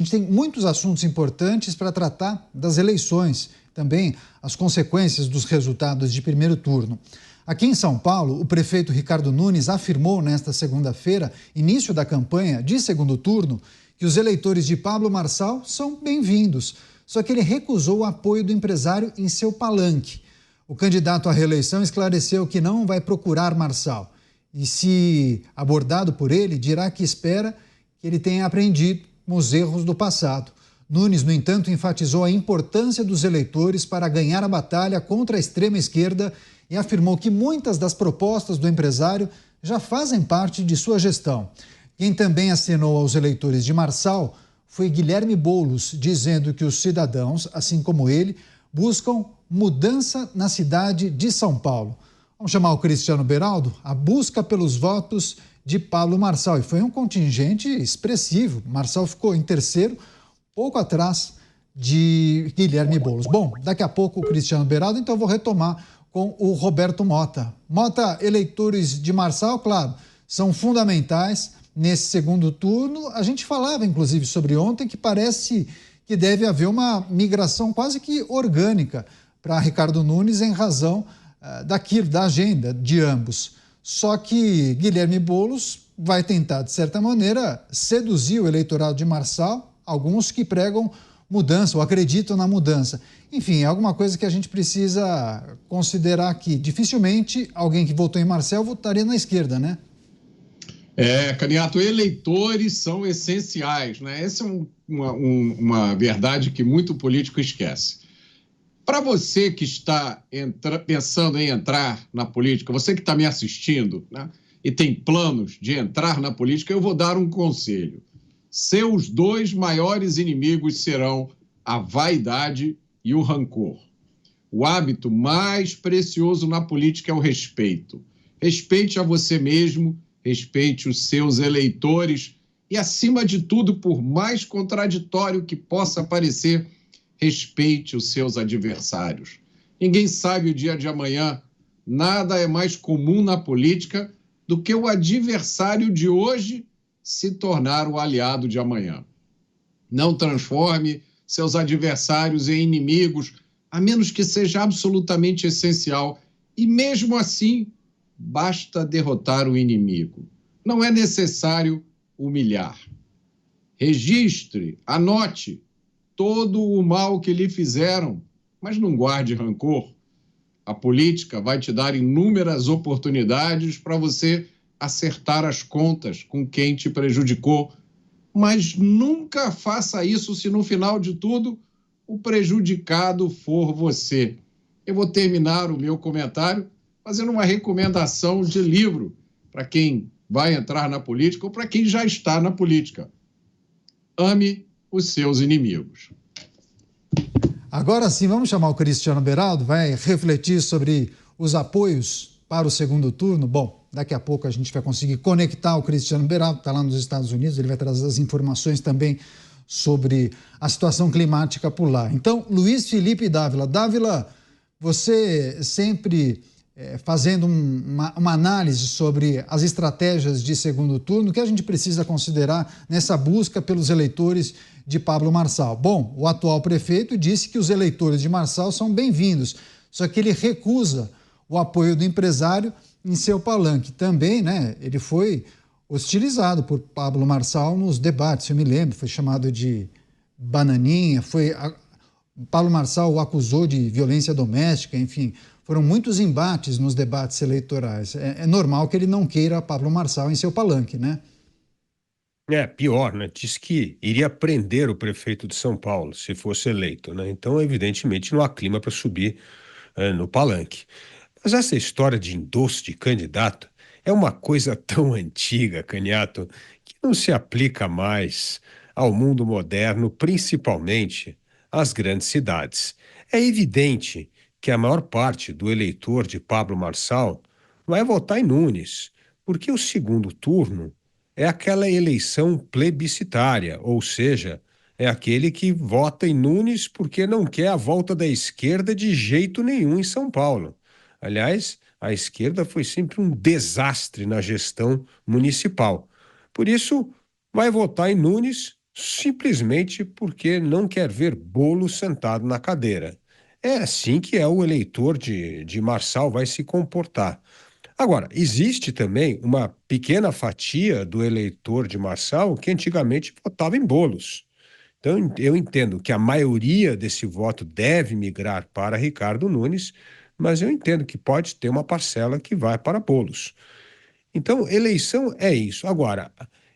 A gente tem muitos assuntos importantes para tratar das eleições, também as consequências dos resultados de primeiro turno. Aqui em São Paulo, o prefeito Ricardo Nunes afirmou nesta segunda-feira, início da campanha de segundo turno, que os eleitores de Pablo Marçal são bem-vindos. Só que ele recusou o apoio do empresário em seu palanque. O candidato à reeleição esclareceu que não vai procurar Marçal. E se abordado por ele, dirá que espera que ele tenha aprendido com os erros do passado. Nunes, no entanto, enfatizou a importância dos eleitores para ganhar a batalha contra a extrema-esquerda e afirmou que muitas das propostas do empresário já fazem parte de sua gestão. Quem também acenou aos eleitores de Marçal foi Guilherme Boulos, dizendo que os cidadãos, assim como ele, buscam mudança na cidade de São Paulo. Vamos chamar o Cristiano Beraldo? A busca pelos votos de Pablo Marçal. E foi um contingente expressivo. Marçal ficou em terceiro, pouco atrás de Guilherme Boulos. Bom, daqui a pouco o Cristiano Beraldo, então eu vou retomar com o Roberto Mota. Mota, eleitores de Marçal, claro, são fundamentais nesse segundo turno. A gente falava, inclusive, sobre ontem, que parece que deve haver uma migração quase que orgânica para Ricardo Nunes em razão daquilo, da agenda de ambos. Só que Guilherme Boulos vai tentar, de certa maneira, seduzir o eleitorado de Marçal, alguns que pregam mudança ou acreditam na mudança. Enfim, é alguma coisa que a gente precisa considerar aqui. Dificilmente alguém que votou em Marçal votaria na esquerda, né? Caniato, eleitores são essenciais, né? Essa é uma verdade que muito político esquece. Para você que está pensando em entrar na política, você que está me assistindo, né, e tem planos de entrar na política, eu vou dar um conselho. Seus dois maiores inimigos serão a vaidade e o rancor. O hábito mais precioso na política é o respeito. Respeite a você mesmo, respeite os seus eleitores e, acima de tudo, por mais contraditório que possa parecer, respeite os seus adversários. Ninguém sabe o dia de amanhã. Nada é mais comum na política do que o adversário de hoje se tornar o aliado de amanhã. Não transforme seus adversários em inimigos, a menos que seja absolutamente essencial. E mesmo assim, basta derrotar o inimigo. Não é necessário humilhar. Registre, anote todo o mal que lhe fizeram, mas não guarde rancor. A política vai te dar inúmeras oportunidades para você acertar as contas com quem te prejudicou, mas nunca faça isso se no final de tudo o prejudicado for você. Eu vou terminar o meu comentário fazendo uma recomendação de livro para quem vai entrar na política ou para quem já está na política. Ame os seus inimigos. Agora sim, vamos chamar o Cristiano Beraldo, vai refletir sobre os apoios para o segundo turno. Bom, daqui a pouco a gente vai conseguir conectar o Cristiano Beraldo, está lá nos Estados Unidos, ele vai trazer as informações também sobre a situação climática por lá. Então, Luiz Felipe Dávila. Dávila, você sempre fazendo uma análise sobre as estratégias de segundo turno, o que a gente precisa considerar nessa busca pelos eleitores de Pablo Marçal. Bom, o atual prefeito disse que os eleitores de Marçal são bem-vindos, só que ele recusa o apoio do empresário em seu palanque. Também, né, ele foi hostilizado por Pablo Marçal nos debates, eu me lembro, foi chamado de bananinha, Pablo Marçal o acusou de violência doméstica, enfim, foram muitos embates nos debates eleitorais. É normal que ele não queira Pablo Marçal em seu palanque, né? Pior, né? Diz que iria prender o prefeito de São Paulo se fosse eleito, né? Então, evidentemente, não há clima para subir no palanque. Mas essa história de endosso de candidato é uma coisa tão antiga, Caniato, que não se aplica mais ao mundo moderno, principalmente às grandes cidades. É evidente que a maior parte do eleitor de Pablo Marçal vai votar em Nunes, porque o segundo turno é aquela eleição plebiscitária, ou seja, é aquele que vota em Nunes porque não quer a volta da esquerda de jeito nenhum em São Paulo. Aliás, a esquerda foi sempre um desastre na gestão municipal. Por isso, vai votar em Nunes simplesmente porque não quer ver Boulos sentado na cadeira. É assim que o eleitor de Marçal vai se comportar. Agora, existe também uma pequena fatia do eleitor de Marçal que antigamente votava em Boulos. Então, eu entendo que a maioria desse voto deve migrar para Ricardo Nunes, mas eu entendo que pode ter uma parcela que vai para Boulos. Então, eleição é isso. Agora,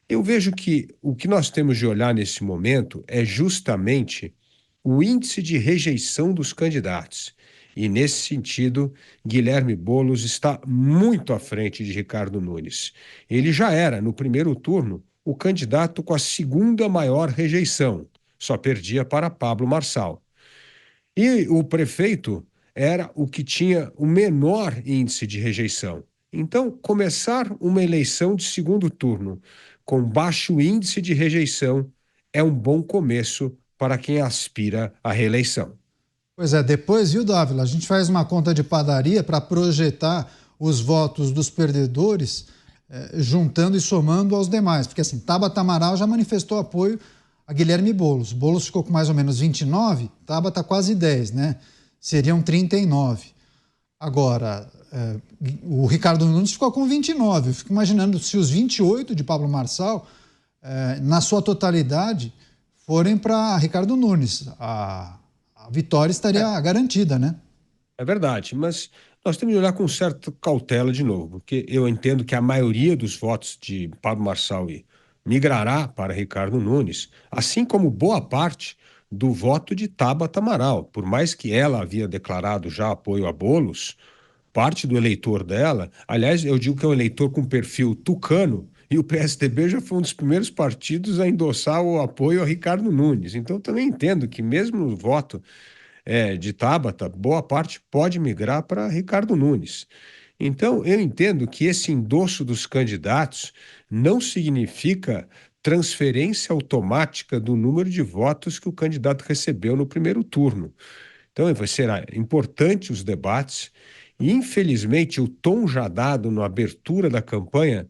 eu vejo que o que nós temos de olhar nesse momento é justamente o índice de rejeição dos candidatos. E, nesse sentido, Guilherme Boulos está muito à frente de Ricardo Nunes. Ele já era, no primeiro turno, o candidato com a segunda maior rejeição, só perdia para Pablo Marçal. E o prefeito era o que tinha o menor índice de rejeição. Então, começar uma eleição de segundo turno com baixo índice de rejeição é um bom começo para quem aspira à reeleição. Pois é, depois, viu, Dávila, a gente faz uma conta de padaria para projetar os votos dos perdedores, juntando e somando aos demais. Porque assim, Tabata Amaral já manifestou apoio a Guilherme Boulos. Boulos ficou com mais ou menos 29, Tabata quase 10, né? Seriam 39. Agora, o Ricardo Nunes ficou com 29. Eu fico imaginando se os 28 de Pablo Marçal, na sua totalidade, forem para Ricardo Nunes. A vitória estaria garantida, né? É verdade, mas nós temos que olhar com certa cautela de novo, porque eu entendo que a maioria dos votos de Pablo Marçal migrará para Ricardo Nunes, assim como boa parte do voto de Tabata Amaral. Por mais que ela havia declarado já apoio a Boulos, parte do eleitor dela, aliás, eu digo que é um eleitor com perfil tucano, e o PSDB já foi um dos primeiros partidos a endossar o apoio a Ricardo Nunes. Então, também entendo que mesmo no voto de Tabata, boa parte pode migrar para Ricardo Nunes. Então, eu entendo que esse endosso dos candidatos não significa transferência automática do número de votos que o candidato recebeu no primeiro turno. Então, vai ser importante os debates e, infelizmente, o tom já dado na abertura da campanha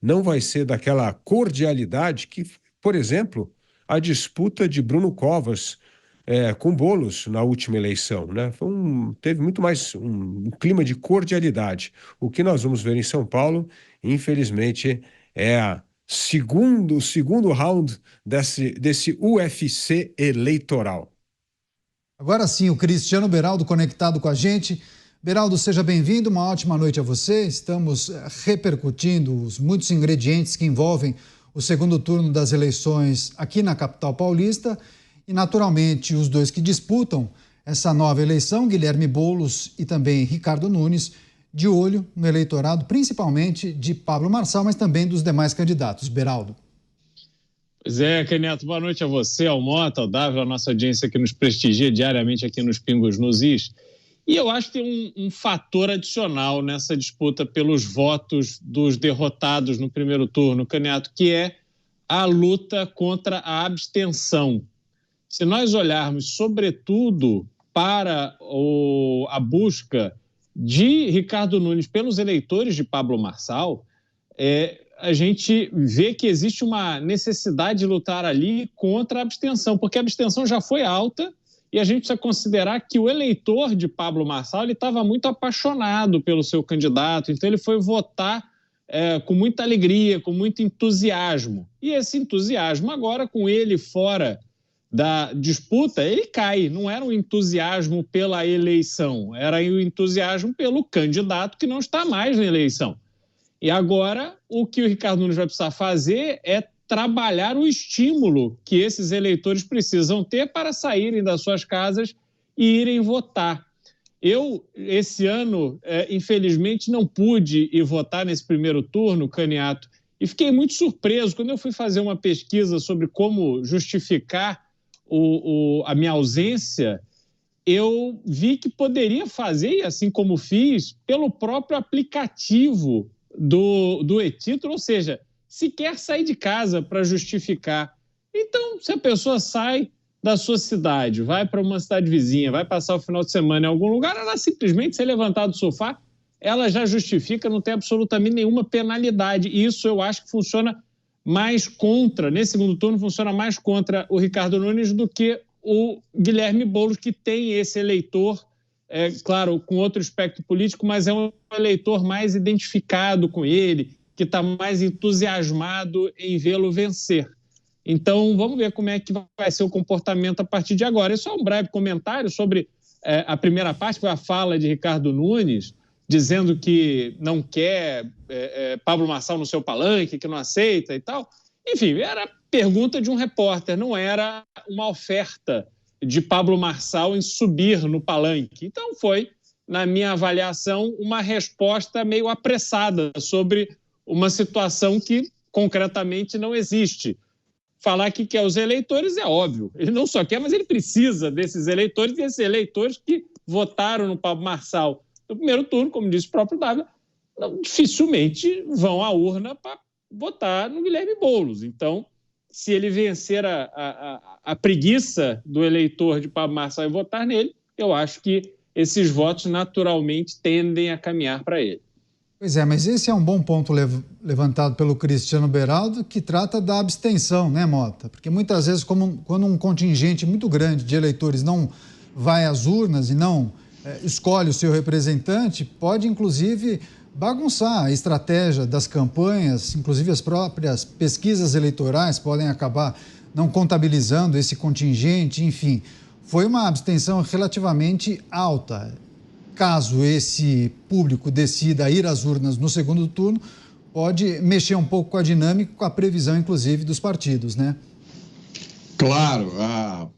não vai ser daquela cordialidade que, por exemplo, a disputa de Bruno Covas com Boulos na última eleição, né? Teve muito mais um clima de cordialidade. O que nós vamos ver em São Paulo, infelizmente, é o segundo round desse UFC eleitoral. Agora sim, o Cristiano Beraldo conectado com a gente. Beraldo, seja bem-vindo, uma ótima noite a você. Estamos repercutindo os muitos ingredientes que envolvem o segundo turno das eleições aqui na capital paulista. E, naturalmente, os dois que disputam essa nova eleição, Guilherme Boulos e também Ricardo Nunes, de olho no eleitorado, principalmente de Pablo Marçal, mas também dos demais candidatos. Beraldo. Pois é, Caneto, boa noite a você, ao Mota, ao Dávila, a nossa audiência que nos prestigia diariamente aqui nos Pingos nos Is. E eu acho que tem um fator adicional nessa disputa pelos votos dos derrotados no primeiro turno, Caneto, que é a luta contra a abstenção. Se nós olharmos, sobretudo, para a busca de Ricardo Nunes pelos eleitores de Pablo Marçal, a gente vê que existe uma necessidade de lutar ali contra a abstenção, porque a abstenção já foi alta e a gente precisa considerar que o eleitor de Pablo Marçal estava muito apaixonado pelo seu candidato, então ele foi votar com muita alegria, com muito entusiasmo. E esse entusiasmo agora, com ele fora da disputa, ele cai. Não era um entusiasmo pela eleição, era um entusiasmo pelo candidato que não está mais na eleição. E agora, o que o Ricardo Nunes vai precisar fazer é trabalhar o estímulo que esses eleitores precisam ter para saírem das suas casas e irem votar. Eu, esse ano, infelizmente, não pude ir votar nesse primeiro turno, Caniato, e fiquei muito surpreso quando eu fui fazer uma pesquisa sobre como justificar a minha ausência. Eu vi que poderia fazer, assim como fiz, pelo próprio aplicativo do e-título, ou seja, sequer sair de casa para justificar. Então, se a pessoa sai da sua cidade, vai para uma cidade vizinha, vai passar o final de semana em algum lugar, ela simplesmente se levantar do sofá, ela já justifica, não tem absolutamente nenhuma penalidade. E isso eu acho que funciona mais contra, nesse segundo turno, funciona mais contra o Ricardo Nunes do que o Guilherme Boulos, que tem esse eleitor, claro, com outro espectro político, mas é um eleitor mais identificado com ele, que está mais entusiasmado em vê-lo vencer. Então, vamos ver como é que vai ser o comportamento a partir de agora. Isso é um breve comentário sobre a primeira parte, foi a fala de Ricardo Nunes, dizendo que não quer Pablo Marçal no seu palanque, que não aceita e tal. Enfim, era pergunta de um repórter, não era uma oferta de Pablo Marçal em subir no palanque. Então foi, na minha avaliação, uma resposta meio apressada sobre uma situação que concretamente não existe. Falar que quer os eleitores é óbvio. Ele não só quer, mas ele precisa desses eleitores, e esses eleitores que votaram no Pablo Marçal no primeiro turno, como disse o próprio Dávila, dificilmente vão à urna para votar no Guilherme Boulos. Então, se ele vencer a preguiça do eleitor de Pablo Marçal e votar nele, eu acho que esses votos naturalmente tendem a caminhar para ele. Pois é, mas esse é um bom ponto levantado pelo Cristiano Beraldo, que trata da abstenção, né, Mota? Porque muitas vezes, quando um contingente muito grande de eleitores não vai às urnas e não escolhe o seu representante, pode, inclusive, bagunçar a estratégia das campanhas, inclusive as próprias pesquisas eleitorais podem acabar não contabilizando esse contingente, enfim. Foi uma abstenção relativamente alta. Caso esse público decida ir às urnas no segundo turno, pode mexer um pouco com a dinâmica, com a previsão, inclusive, dos partidos, né? Claro, a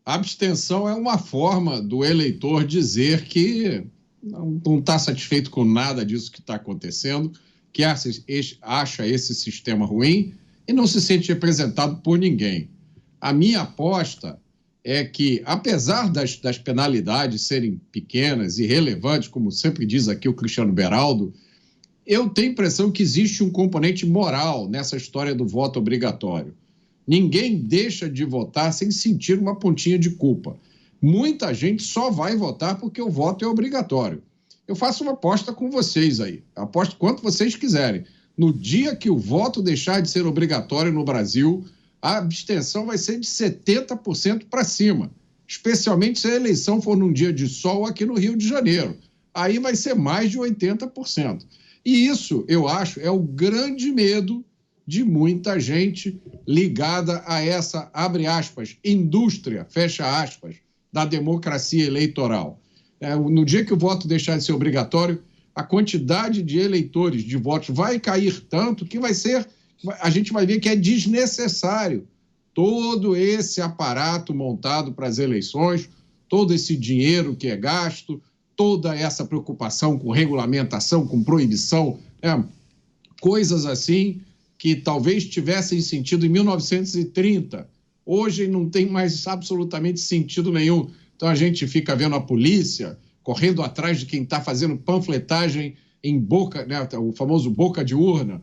abstenção é uma forma do eleitor dizer que não está satisfeito com nada disso que está acontecendo, que acha esse sistema ruim e não se sente representado por ninguém. A minha aposta é que, apesar das penalidades serem pequenas e relevantes, como sempre diz aqui o Cristiano Beraldo, eu tenho a impressão que existe um componente moral nessa história do voto obrigatório. Ninguém deixa de votar sem sentir uma pontinha de culpa. Muita gente só vai votar porque o voto é obrigatório. Eu faço uma aposta com vocês aí, aposto quanto vocês quiserem. No dia que o voto deixar de ser obrigatório no Brasil, a abstenção vai ser de 70% para cima, especialmente se a eleição for num dia de sol aqui no Rio de Janeiro. Aí vai ser mais de 80%. E isso, eu acho, é o grande medo de muita gente ligada a essa, abre aspas, indústria, fecha aspas, da democracia eleitoral. No dia que o voto deixar de ser obrigatório, a quantidade de eleitores, de votos, vai cair tanto que a gente vai ver que é desnecessário todo esse aparato montado para as eleições, todo esse dinheiro que é gasto, toda essa preocupação com regulamentação, com proibição, coisas assim que talvez tivessem sentido em 1930. Hoje não tem mais absolutamente sentido nenhum. Então a gente fica vendo a polícia correndo atrás de quem está fazendo panfletagem em boca, né, o famoso boca de urna.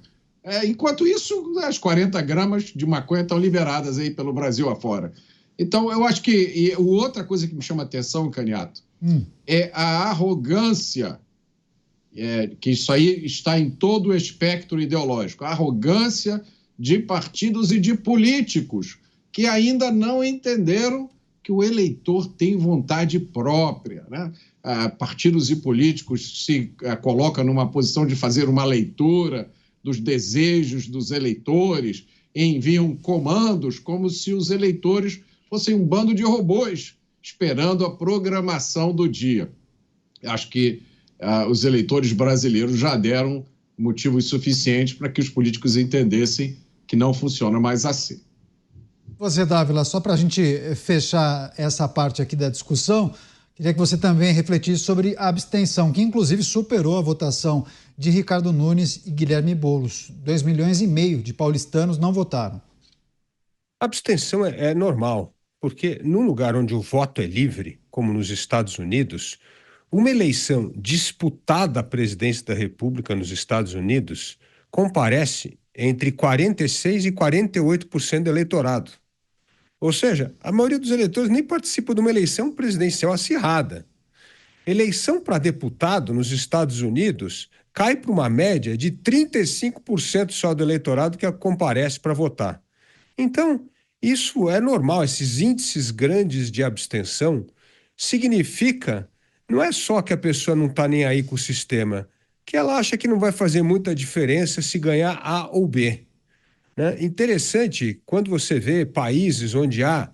Enquanto isso, as 40 gramas de maconha estão liberadas aí pelo Brasil afora. Então, eu acho que outra coisa que me chama a atenção, Caniato, é a arrogância, que isso aí está em todo o espectro ideológico, a arrogância de partidos e de políticos que ainda não entenderam que o eleitor tem vontade própria, né? Partidos e políticos se colocam numa posição de fazer uma leitura dos desejos dos eleitores, enviam comandos como se os eleitores fossem um bando de robôs esperando a programação do dia. Acho que os eleitores brasileiros já deram motivos suficientes para que os políticos entendessem que não funciona mais assim. Você, Dávila, só para a gente fechar essa parte aqui da discussão, queria que você também refletisse sobre a abstenção, que inclusive superou a votação de Ricardo Nunes e Guilherme Boulos. 2,5 milhões de paulistanos não votaram. A abstenção é normal, porque num lugar onde o voto é livre, como nos Estados Unidos, uma eleição disputada à presidência da República nos Estados Unidos comparece entre 46% e 48% do eleitorado. Ou seja, a maioria dos eleitores nem participa de uma eleição presidencial acirrada. Eleição para deputado nos Estados Unidos cai para uma média de 35% só do eleitorado que comparece para votar. Então, isso é normal, esses índices grandes de abstenção significa, não é só que a pessoa não está nem aí com o sistema, que ela acha que não vai fazer muita diferença se ganhar A ou B. Né? Interessante, quando você vê países onde há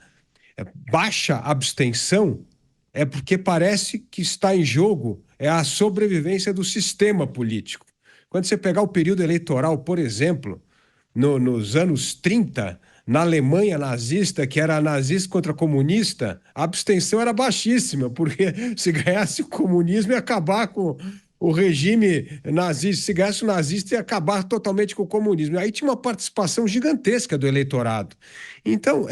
baixa abstenção, é porque parece que está em jogo a sobrevivência do sistema político. Quando você pegar o período eleitoral, por exemplo, nos anos 30, na Alemanha nazista, que era nazista contra comunista, a abstenção era baixíssima, porque se ganhasse o comunismo ia acabar com o regime nazista, se ganhasse o nazista ia acabar totalmente com o comunismo. Aí tinha uma participação gigantesca do eleitorado. Então,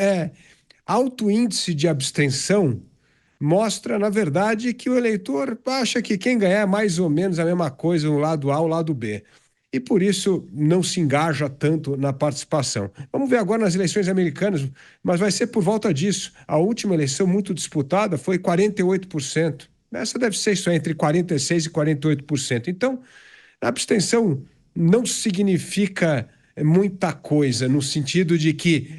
alto índice de abstenção mostra, na verdade, que o eleitor acha que quem ganhar é mais ou menos a mesma coisa, o lado A ou o lado B. E por isso não se engaja tanto na participação. Vamos ver agora nas eleições americanas, mas vai ser por volta disso. A última eleição muito disputada foi 48%. Essa deve ser isso, entre 46% e 48%. Então, a abstenção não significa muita coisa, no sentido de que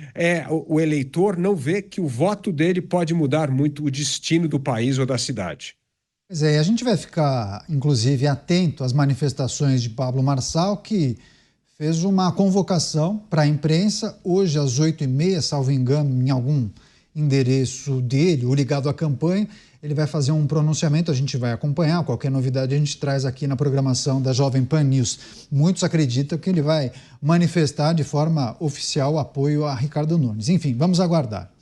o eleitor não vê que o voto dele pode mudar muito o destino do país ou da cidade. Pois é, e a gente vai ficar, inclusive, atento às manifestações de Pablo Marçal, que fez uma convocação para a imprensa hoje às 8h30, salvo engano, em algum endereço dele, ou ligado à campanha. Ele vai fazer um pronunciamento, a gente vai acompanhar, qualquer novidade a gente traz aqui na programação da Jovem Pan News. Muitos acreditam que ele vai manifestar de forma oficial apoio a Ricardo Nunes. Enfim, vamos aguardar.